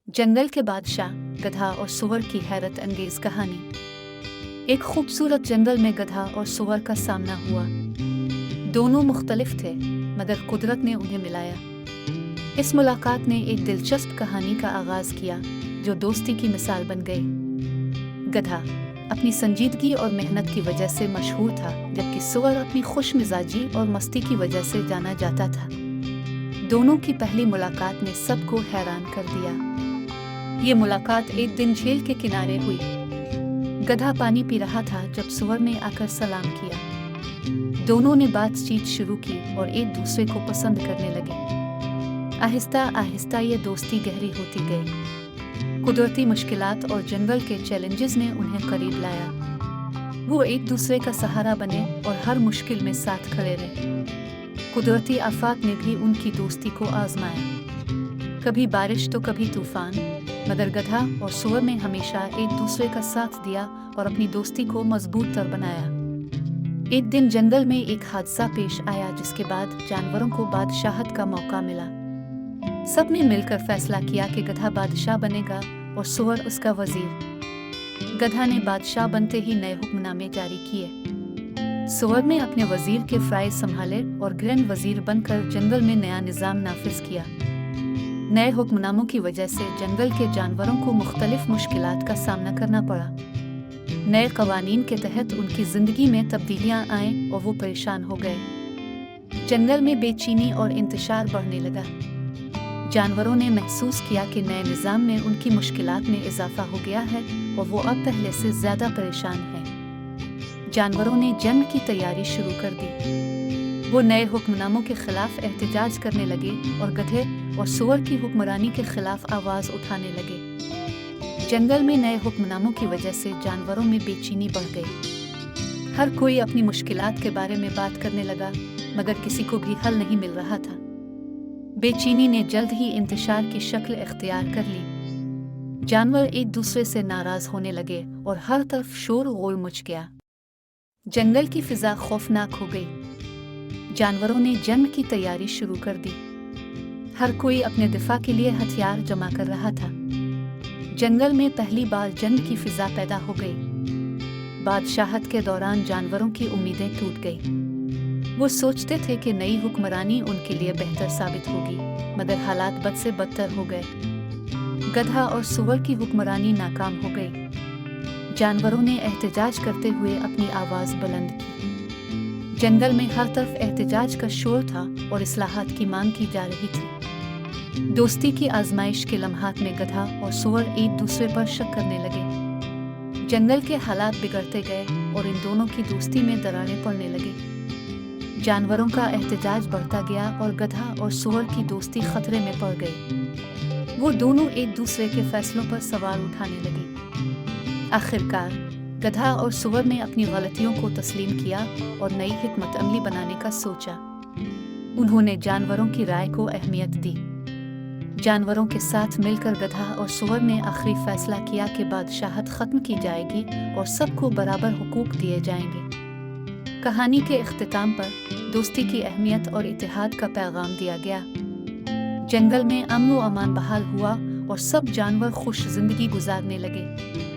जंगल के बादशाह, गधा और सूअर की हैरत अंगेज कहानी। एक खूबसूरत जंगल में गधा और सूअर का सामना हुआ। दोनों मुख्तलिफ थे, मगर कुदरत ने उन्हें मिलाया। इस मुलाकात ने एक दिलचस्प कहानी का आगाज किया, जो दोस्ती की मिसाल बन गई। गधा अपनी संजीदगी और मेहनत की वजह से मशहूर था, जबकि सूअर अपनी खुश मिजाजी और मस्ती की वजह से जाना जाता था। दोनों की पहली मुलाकात ने सबको हैरान कर दिया। ये मुलाकात एक दिन झील के किनारे हुई। गधा पानी पी रहा था जब सूअर ने आकर सलाम किया। दोनों ने बातचीत शुरू की और एक दूसरे को पसंद करने लगे। आहिस्ता आहिस्ता ये दोस्ती गहरी होती गई। कुदरती मुश्किलात और जंगल के चैलेंजेस ने उन्हें करीब लाया। वो एक दूसरे का सहारा बने और हर मुश्किल में साथ खड़े रहे। कुदरती आफात ने भी उनकी दोस्ती को आजमाया, कभी बारिश तो कभी तूफान, मगर गधा और सूअर ने हमेशा एक दूसरे का साथ दिया और अपनी दोस्ती को मजबूत तर बनाया। एक दिन जंगल में एक हादसा पेश आया, जिसके बाद जानवरों को बादशाहत का मौका मिला। सबने मिलकर फैसला किया कि गधा बादशाह बनेगा और सूअर उसका वजीर। गधा ने बादशाह बनते ही नए हुक्मनामे जारी किए। सूअर ने अपने वजीर के फराइज संभाले और ग्रैंड वजीर बनकर जंगल में नया निज़ाम नाफिज किया। नए हुक्मनामों की वजह से जंगल के जानवरों को मुख्तलिफ मुश्किलात का सामना करना पड़ा। नए कवानीन के तहत उनकी जिंदगी में तब्दीलियां आईं और वो परेशान हो गए। जंगल में बेचैनी और इंतशार बढ़ने लगा। जानवरों ने महसूस किया कि नए निज़ाम में उनकी मुश्किलात में इजाफा हो गया है और वो अब पहले से ज़्यादा परेशान हैं। जानवरों ने जंग की तैयारी शुरू कर दी। वो नए हुक्मनामों के खिलाफ एहतजाज करने लगे और गधे और सूअर की हुक्मरानी के खिलाफ आवाज़ उठाने लगे। जंगल में नए हुक्मनामों की वजह से जानवरों में बेचैनी बढ़ गई। हर कोई अपनी मुश्किलात के बारे में बात करने लगा, मगर किसी को भी हल नहीं मिल रहा था। बेचैनी ने जल्द ही इंतशार की शक्ल इख्तियार कर ली। जानवर एक दूसरे से नाराज होने लगे और हर तरफ शोर गुल मच गया। जंगल की फिजा खौफनाक हो गई। जानवरों ने जंग की तैयारी शुरू कर दी। हर कोई अपने दिफा के लिए हथियार जमा कर रहा था। जंगल में पहली बार जंग की फिजा पैदा हो गई। बादशाहत के दौरान जानवरों की उम्मीदें टूट गई। वो सोचते थे कि नई हुक्मरानी उनके लिए बेहतर साबित होगी, मगर हालात बद से बदतर हो गए। गधा और सूअर की हुक्मरानी नाकाम हो गई। जानवरों ने एहतजाज करते हुए अपनी आवाज़ बुलंद की। जंगल में हर तरफ एहतजाज का शोर था और इस्लाहात की मांग की जा रही थी। दोस्ती की आजमाइश के लम्हात में गधा और सूअर एक दूसरे पर शक करने लगे। जंगल के हालात बिगड़ते गए और इन दोनों की दोस्ती में दरारें पड़ने लगी। जानवरों का एहतजाज बढ़ता गया और गधा और सूअर की दोस्ती खतरे में पड़ गई। वो दोनों एक दूसरे के फैसलों पर सवाल उठाने लगे। आखिरकार गधा और सूअर ने अपनी गलतियों को तस्लीम किया और नई हिकमत अमली बनाने का सोचा। उन्होंने जानवरों की राय को अहमियत दी। जानवरों के साथ मिलकर गधा और सूअर ने आखिरी फैसला किया कि बादशाहत खत्म की जाएगी और सबको बराबर हुकूक दिए जाएंगे। कहानी के इख्तिताम पर दोस्ती की अहमियत और इत्तेहाद का पैगाम दिया गया। जंगल में अमन व अमान बहाल हुआ और सब जानवर खुश जिंदगी गुजारने लगे।